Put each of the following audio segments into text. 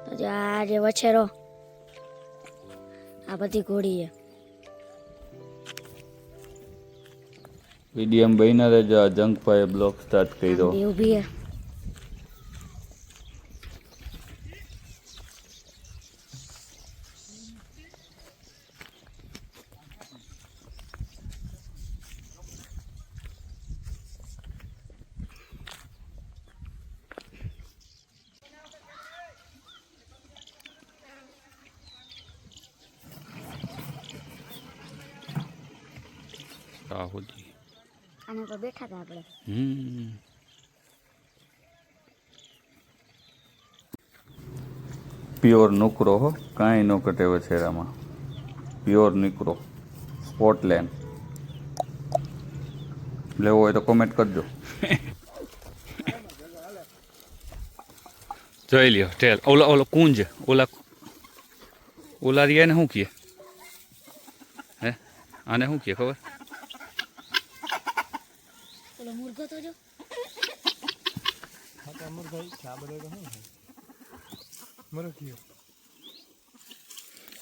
તો જો આ જે વછેરો આ બધી ઘોડી છે. વિડીયમ બન્યા રહેજો. આ જંકભાઈએ બ્લોગ સ્ટાર્ટ કર્યો. બે ઊભી છે. રાહુજી આને પર બેઠા હતા આપણે. પ્યોર નુકરો હો, કાંઈ ન કટે વછેરામાં. Pure નીકરો Scotland. લેવો હોય તો કોમેન્ટ કરજો. જોઈ લ્યો ટેલ. ઓલા ઓલો કુંજ ઓલા રિયાને શું કહે? હે આને શું કહે ખબર? ઓલો મુર્ગો તો જો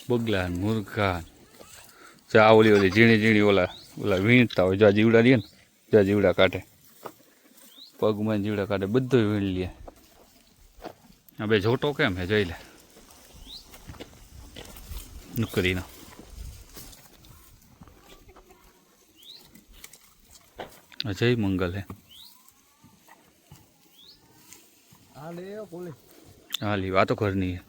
બગલા મુર્ગા. જા ઓલી ઓલી ઝીણી ઝીણી ઓલા વીણતા હોય. જા જીવડા લે ને, જા જીવડા કાઢે, પગમાં જીવડા કાઢે, બધું વીણ લે. હવે જોટો કેમ હે જોઈ લે નુકરીનો. જય મંગલ હે. હા લી વાતો ઘરની હે.